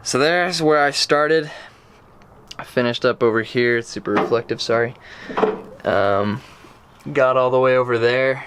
So there's where I started. I finished up over here. It's super reflective, sorry. Got all the way over there.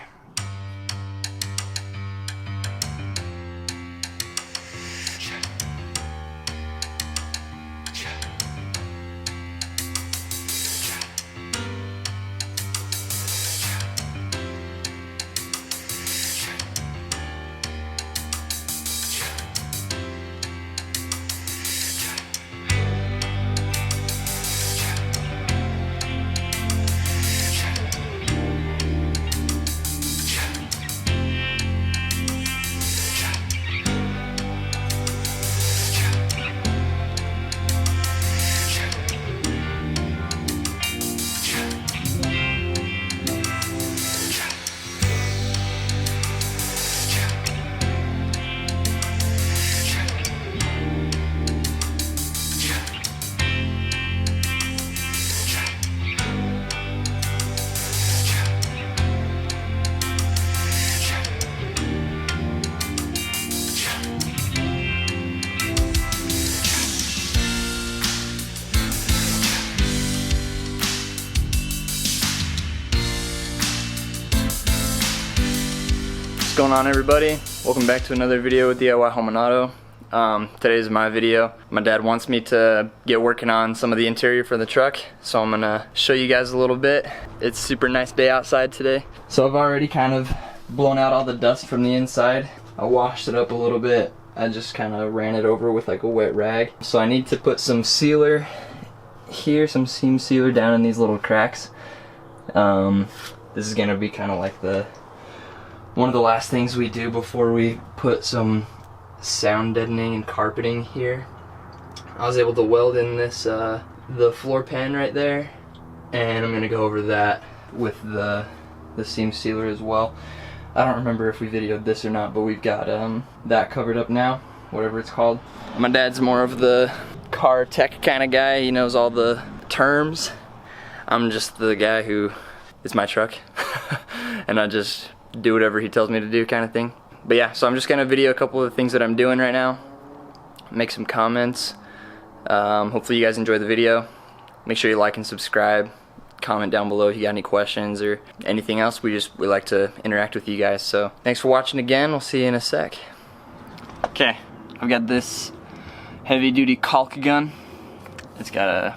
What's going on, everybody? Welcome back to another video with DIY Home and Auto. Today is my video. My dad wants me to get working on some of the interior for the truck, so I'm gonna show you guys a little bit. It's a super nice day outside today. So I've already kind of blown out all the dust from the inside. I washed it up a little bit. I just kind of ran it over with like a wet rag. So I need to put some sealer here, some seam sealer down in these little cracks. This is gonna be kind of like one of the last things we do before we put some sound deadening and carpeting here. I was able to weld in this the floor pan right there, and I'm gonna go over that with the seam sealer as well. I don't remember if we videoed this or not, but we've got that covered up now, whatever it's called. My dad's more of the car tech kind of guy. He knows all the terms. I'm just the guy who, it's my truck and I just do whatever he tells me to do, kind of thing. But yeah, so I'm just gonna video a couple of the things that I'm doing right now, make some comments. Hopefully you guys enjoy the video. Make sure you like and subscribe. Comment down below if you got any questions or anything else. We like to interact with you guys. So thanks for watching again. We'll see you in a sec. Okay, I've got this heavy duty caulk gun. It's got a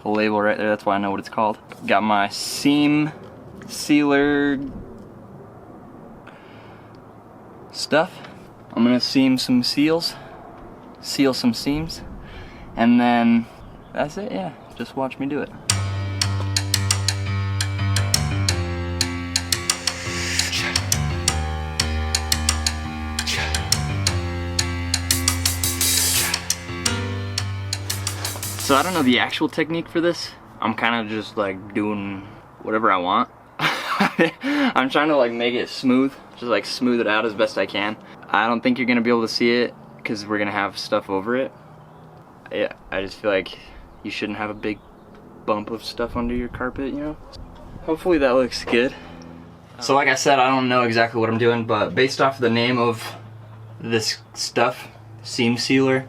label right there, that's why I know what it's called. Got my seam sealer stuff. I'm gonna seam some seals, seal some seams, and then that's it. Yeah, just watch me do it. So I don't know the actual technique for this. I'm kind of just like doing whatever I want. I'm trying to like make it smooth, just like smooth it out as best I can. I don't think you're gonna be able to see it because we're gonna have stuff over it. Yeah, I just feel like you shouldn't have a big bump of stuff under your carpet, you know? Hopefully that looks good. So like I said, I don't know exactly what I'm doing, but based off the name of this stuff, seam sealer,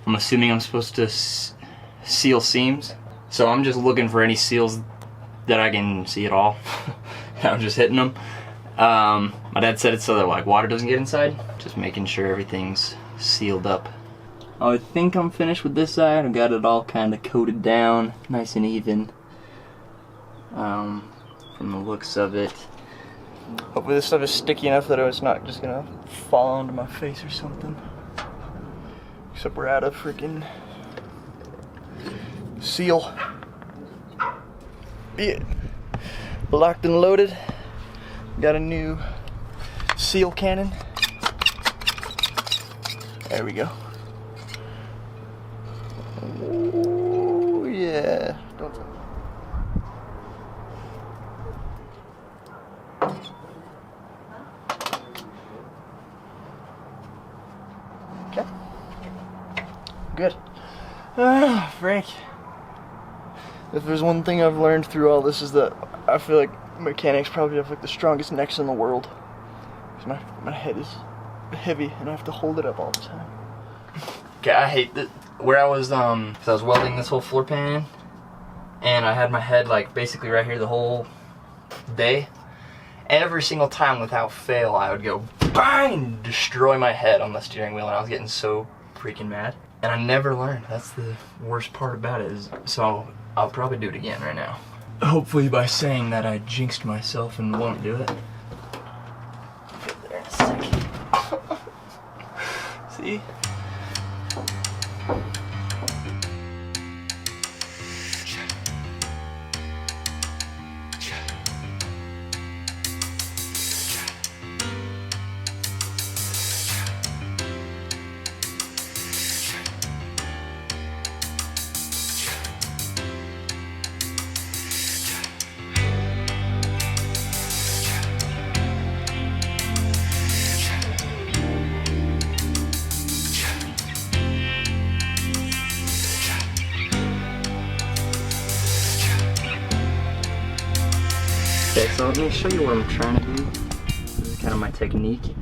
I'm assuming I'm supposed to seal seams. So I'm just looking for any seals that I can see at all. I'm just hitting them. My dad said it's so that like water doesn't get inside. Just making sure everything's sealed up. I think I'm finished with this side. I've got it all kind of coated down, nice and even. From the looks of it. Hopefully this stuff is sticky enough that it's not just gonna fall onto my face or something. Except we're out of freaking seal. Yeah. Locked and loaded. Got a new seal cannon. There we go. Oh yeah. Okay. Good. Frank. If there's one thing I've learned through all this is that I feel like mechanics probably have like the strongest necks in the world. Because my head is heavy and I have to hold it up all the time. Okay, I hate that. where I was welding this whole floor pan in, and I had my head like basically right here the whole day. Every single time without fail, I would go bang, destroy my head on the steering wheel, and I was getting so freaking mad. And I never learned. That's the worst part about it. So I'll probably do it again right now. Hopefully by saying that I jinxed myself and won't do it. Get there in a second. See? Okay, so let me show you what I'm trying to do. This is kind of my technique.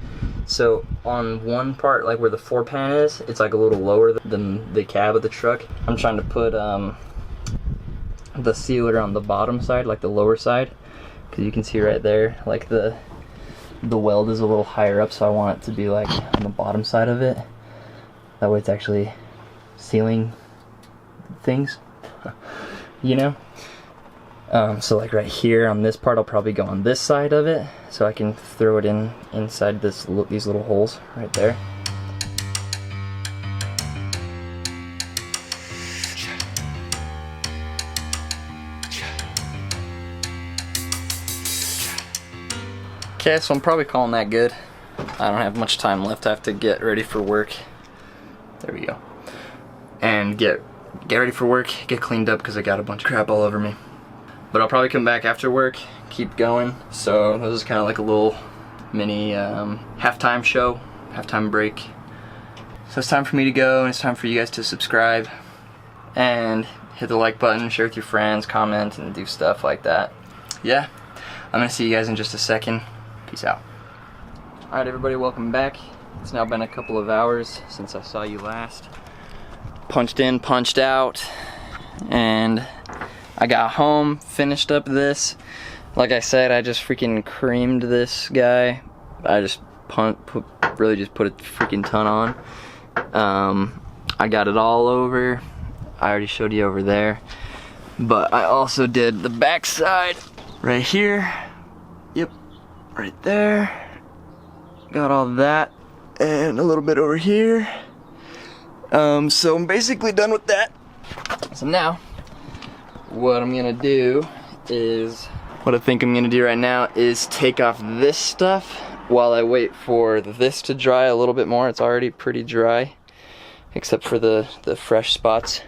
So on one part, like where the floor pan is, it's like a little lower than the cab of the truck. I'm trying to put the sealer on the bottom side, like the lower side, because you can see right there, like the weld is a little higher up, so I want it to be like on the bottom side of it. That way it's actually sealing things, you know? So like right here on this part, I'll probably go on this side of it, so I can throw it inside these little holes right there. Okay, so I'm probably calling that good. I don't have much time left. I have to get ready for work. There we go. And get ready for work, get cleaned up because I got a bunch of crap all over me. But I'll probably come back after work, keep going. So this is kind of like a little mini halftime show, halftime break. So it's time for me to go, and it's time for you guys to subscribe and hit the like button, share with your friends, comment, and do stuff like that. Yeah, I'm gonna see you guys in just a second. Peace out. Alright everybody, welcome back. It's now been a couple of hours since I saw you last. Punched in, punched out, and I got home, finished up this. Like I said, I just freaking creamed this guy. I just really just put a freaking ton on. I got it all over. I already showed you over there. But I also did the back side right here. Yep, right there. Got all that. And a little bit over here. So I'm basically done with that. So now, what I'm gonna do is, what I think I'm gonna do right now is take off this stuff while I wait for this to dry a little bit more. It's already pretty dry, except for the fresh spots.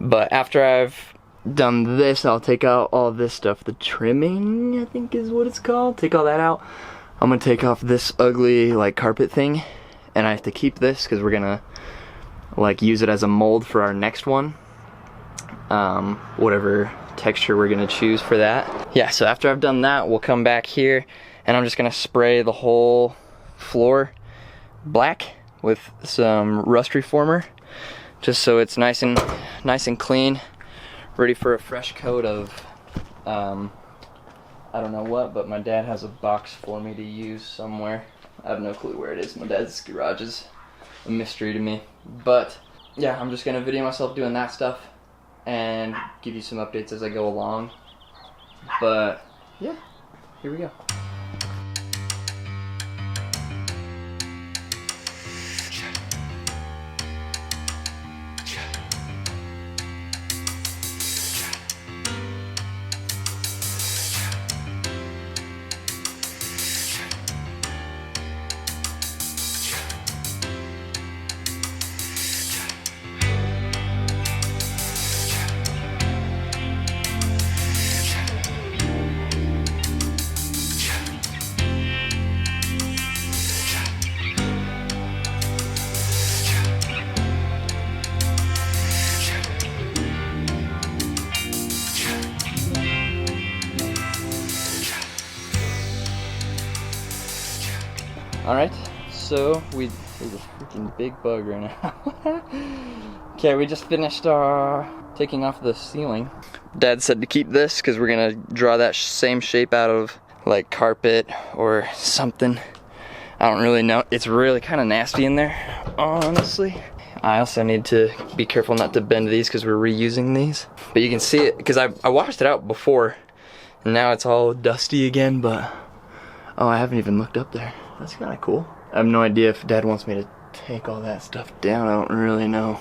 But after I've done this, I'll take out all this stuff. The trimming, I think is what it's called. Take all that out. I'm gonna take off this ugly like carpet thing, and I have to keep this because we're gonna like use it as a mold for our next one. Whatever texture we're gonna choose for that. Yeah, so after I've done that, we'll come back here and I'm just gonna spray the whole floor black with some rust reformer, just so it's nice and clean, ready for a fresh coat of I don't know what, but my dad has a box for me to use somewhere. I have no clue where it is. My dad's garage is a mystery to me. But yeah, I'm just gonna video myself doing that stuff and give you some updates as I go along. But yeah, here we go. Alright, so there's a freaking big bug right now. Okay, we just finished taking off the ceiling. Dad said to keep this because we're gonna draw that same shape out of like carpet or something. I don't really know. It's really kind of nasty in there, honestly. I also need to be careful not to bend these because we're reusing these. But you can see it because I washed it out before and now it's all dusty again, but oh, I haven't even looked up there. That's kind of cool. I have no idea if Dad wants me to take all that stuff down. I don't really know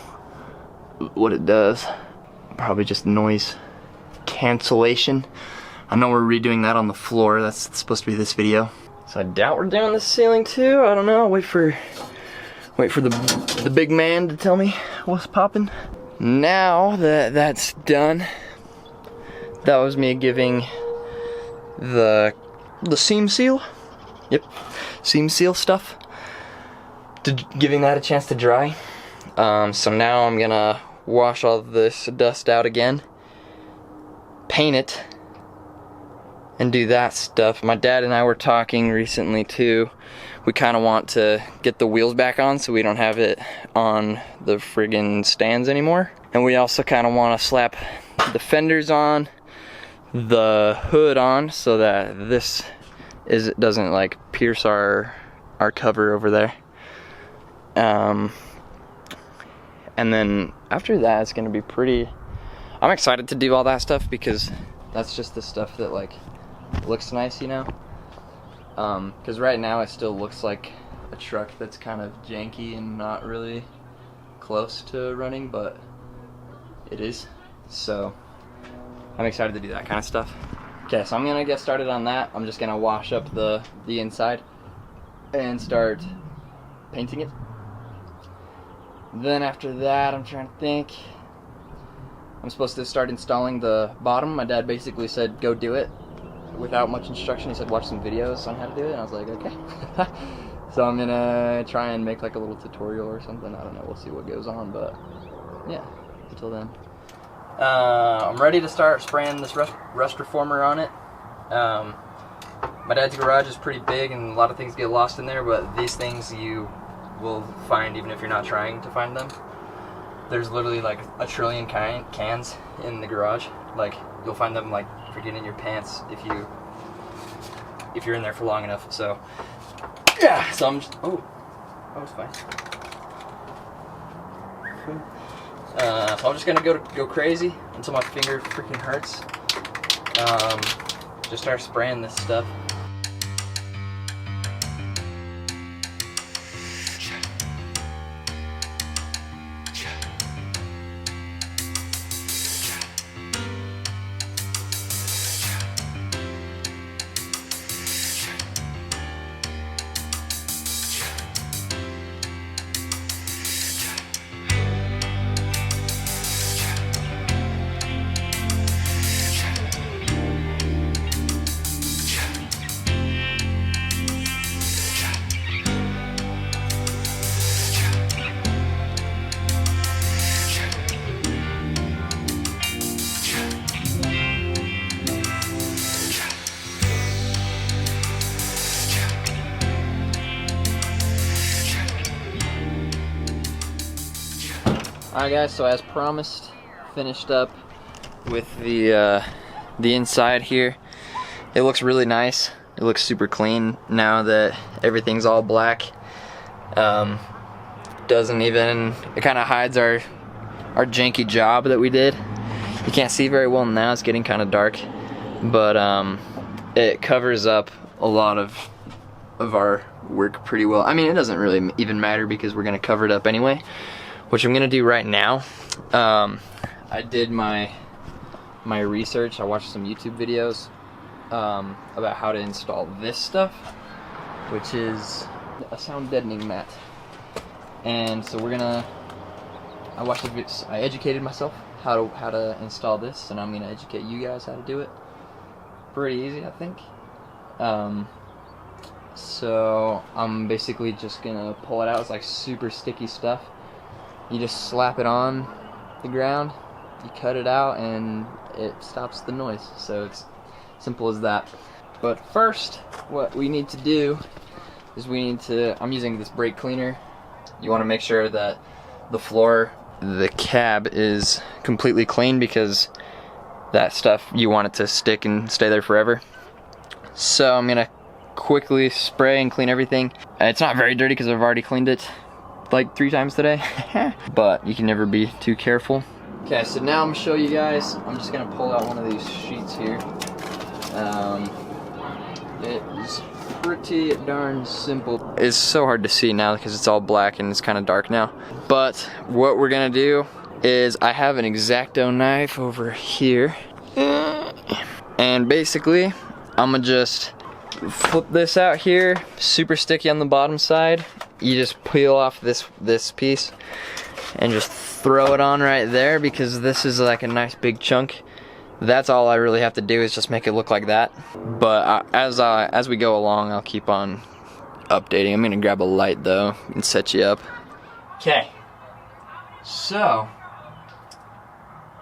what it does. Probably just noise cancellation. I know we're redoing that on the floor. That's supposed to be this video. So I doubt we're doing the ceiling too. I don't know. Wait for the big man to tell me what's popping. Now that that's done, that was me giving the seam seal. Yep, seam seal stuff. Giving that a chance to dry. So now I'm gonna wash all this dust out again, paint it, and do that stuff. My dad and I were talking recently too. We kind of want to get the wheels back on so we don't have it on the friggin' stands anymore. And we also kind of want to slap the fenders on, the hood on, so that this doesn't like pierce our cover over there. And then after that, it's gonna be pretty. I'm excited to do all that stuff because that's just the stuff that like looks nice, you know. Because right now it still looks like a truck that's kind of janky and not really close to running, but it is. So I'm excited to do that kind of stuff. Okay, so I'm gonna get started on that. I'm just gonna wash up the inside and start painting it. Then after that, I'm trying to think. I'm supposed to start installing the bottom. My dad basically said, go do it. Without much instruction, he said watch some videos on how to do it, and I was like, okay. So I'm gonna try and make like a little tutorial or something. I don't know, we'll see what goes on, but yeah, until then. I'm ready to start spraying this rust reformer on it. My dad's garage is pretty big and a lot of things get lost in there, but these things you will find even if you're not trying to find them. There's literally like a trillion cans in the garage. Like you'll find them like freaking in your pants if you're in there for long enough. So yeah, so I'm just that was fine. So I'm just gonna go crazy until my finger freaking hurts. Just start spraying this stuff. Alright guys, so as promised, finished up with the inside here. It looks really nice. It looks super clean now that everything's all black. Doesn't even, it kind of hides our janky job that we did. You can't see very well now, it's getting kind of dark, but it covers up a lot of our work pretty well. I mean, it doesn't really even matter because we're gonna cover it up anyway, which I'm gonna do right now. I did my research. I watched some YouTube videos about how to install this stuff, which is a sound deadening mat. And so I educated myself how to install this, and I'm gonna educate you guys how to do it. Pretty easy, I think. So I'm basically just gonna pull it out. It's like super sticky stuff. You just slap it on the ground, you cut it out, and it stops the noise. So it's simple as that. But first, what we need to do is I'm using this brake cleaner. You want to make sure that the floor the cab is completely clean, because that stuff, you want it to stick and stay there forever. So I'm gonna quickly spray and clean everything. It's not very dirty because I've already cleaned it like 3 times today, but you can never be too careful. Okay, so now I'm gonna show you guys. I'm just gonna pull out one of these sheets here. It's pretty darn simple. It's so hard to see now because it's all black and it's kind of dark now. But what we're gonna do is, I have an X-Acto knife over here, and basically I'm gonna just flip this out here. Super sticky on the bottom side. You just peel off this piece and just throw it on right there, because this is like a nice big chunk. That's all I really have to do, is just make it look like that. But as we go along, I'll keep on updating. I'm gonna grab a light though and set you up. Okay, so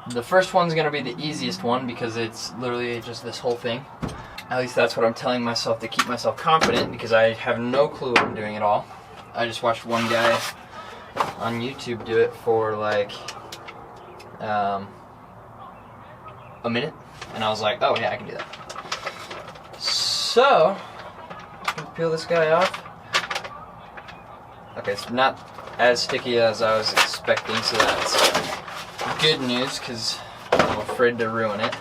the first one's gonna be the easiest one, because it's literally just this whole thing. At least that's what I'm telling myself to keep myself confident, because I have no clue what I'm doing at all. I just watched one guy on YouTube do it for like a minute, and I was like, oh yeah, I can do that. So I'm gonna peel this guy off. Okay, it's not as sticky as I was expecting, so that's good news, because I'm afraid to ruin it.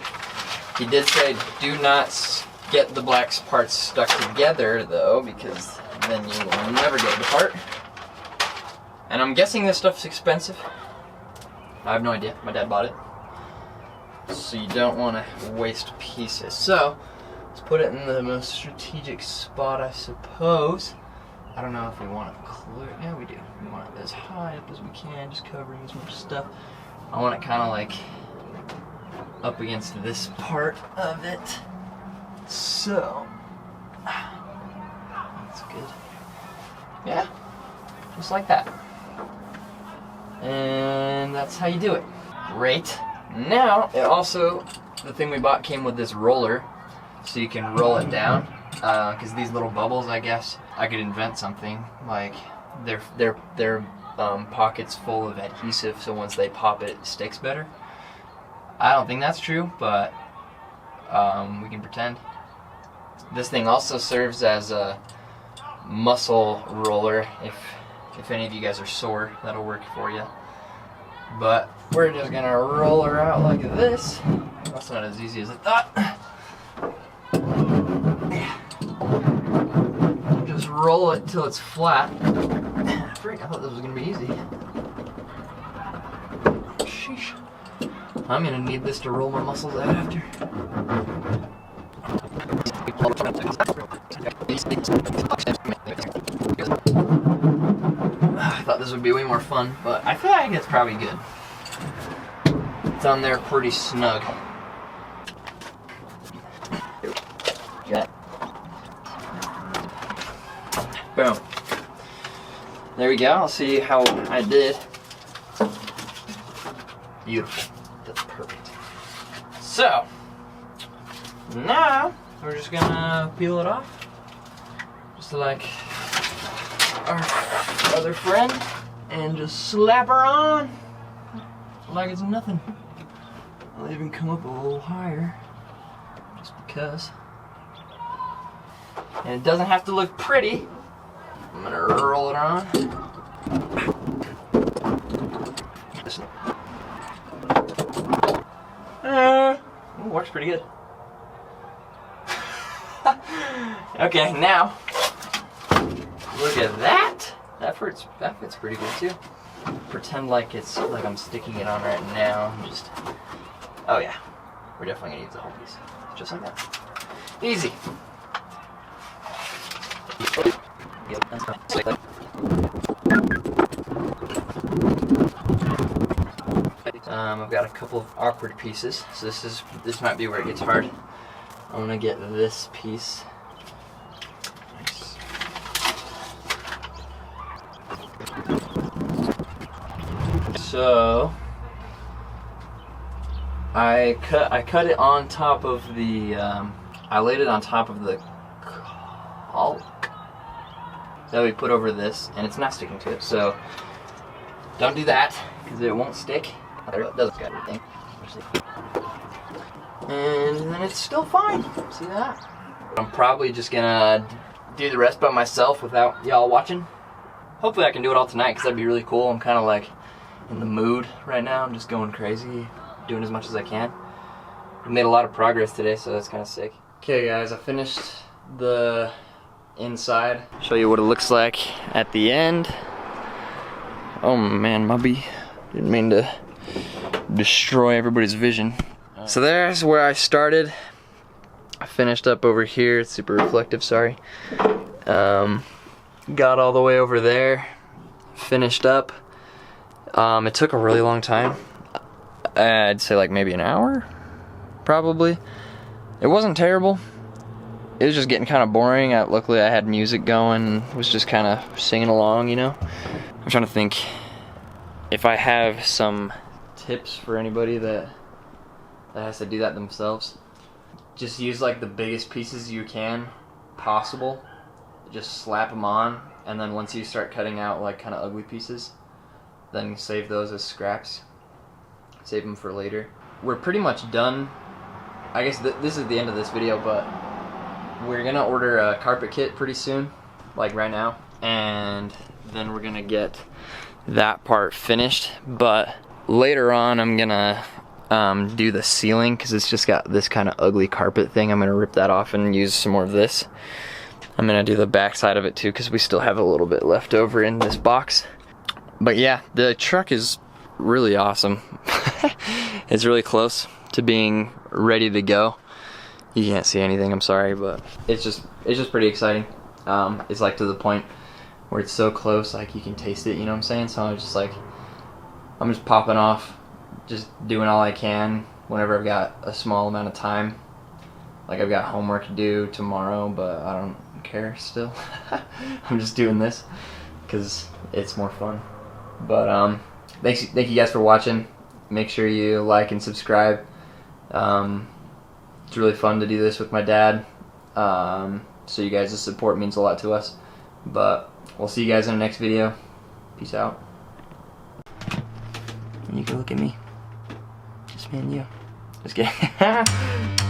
He did say do not get the black parts stuck together though, because then you will never get it apart. And I'm guessing this stuff's expensive. I have no idea. My dad bought it. So you don't want to waste pieces. So let's put it in the most strategic spot, I suppose. I don't know if we want it clear. Yeah, we do. We want it as high up as we can, just covering as much stuff. I want it kind of like up against this part of it. So that's good. Yeah, just like that. And that's how you do it. Great. Now, it also, the thing we bought came with this roller, so you can roll it down. Because these little bubbles, I guess, I could invent something like they're pockets full of adhesive, so once they pop it, it sticks better. I don't think that's true, but we can pretend. This thing also serves as a muscle roller. If any of you guys are sore, that'll work for you. But we're just gonna roll her out like this. That's not as easy as I thought. Just roll it till it's flat. Freak, I thought this was gonna be easy. Sheesh. I'm gonna need this to roll my muscles out after. I thought this would be way more fun, but I feel like it's probably good. It's on there pretty snug. Yeah. Boom. There we go. I'll see how I did. Beautiful. That's perfect. So, now we're just gonna peel it off. Just like our other friend, and just slap her on like it's nothing. I'll even come up a little higher, just because. And it doesn't have to look pretty. I'm gonna roll it on. Ooh, works pretty good. Okay, now look at that. That fits pretty good too. Pretend like it's like I'm sticking it on right now. Just, oh yeah, we're definitely gonna use the whole piece, just like that. Easy. I've got a couple of awkward pieces, so this might be where it gets hard. I'm gonna get this piece. Nice. So I cut it on top of the I laid it on top of the caulk that we put over this, and it's not sticking to it. So Don't do that, because it won't stick. It doesn't got everything. And then it's still fine. See that? I'm probably just gonna do the rest by myself without y'all watching. Hopefully I can do it all tonight, because that'd be really cool. I'm kind of like in the mood right now. I'm just going crazy, doing as much as I can. I made a lot of progress today, so that's kind of sick. Okay guys, I finished the inside. Show you what it looks like at the end. Oh man, Mubby, didn't mean to destroy everybody's vision. So there's where I started. I finished up over here. It's super reflective, sorry. Got all the way over there, finished up. It took a really long time. I'd say like maybe an hour, probably. It wasn't terrible. It was just getting kind of boring. Luckily I had music going and was just kind of singing along, you know. I'm trying to think if I have some tips for anybody that has to do that themselves. Just use like the biggest pieces you can possible. Just slap them on, and then once you start cutting out like kind of ugly pieces, then save those as scraps. Save them for later. We're pretty much done. I guess this is the end of this video, but we're gonna order a carpet kit pretty soon, like right now, and then we're gonna get that part finished. But later on I'm gonna do the ceiling, because it's just got this kind of ugly carpet thing. I'm gonna rip that off and use some more of this. I'm gonna do the back side of it too, because we still have a little bit left over in this box. But yeah, the truck is really awesome. It's really close to being ready to go. You can't see anything, I'm sorry, but it's just pretty exciting. It's like to the point where it's so close, like you can taste it, you know what I'm saying? So I'm just popping off, just doing all I can whenever I've got a small amount of time. Like I've got homework to do tomorrow, but I don't care still. I'm just doing this because it's more fun. But thank you guys for watching. Make sure you like and subscribe. It's really fun to do this with my dad. So you guys' support means a lot to us. But we'll see you guys in the next video. Peace out. You can look at me. Just me and you. Just kidding.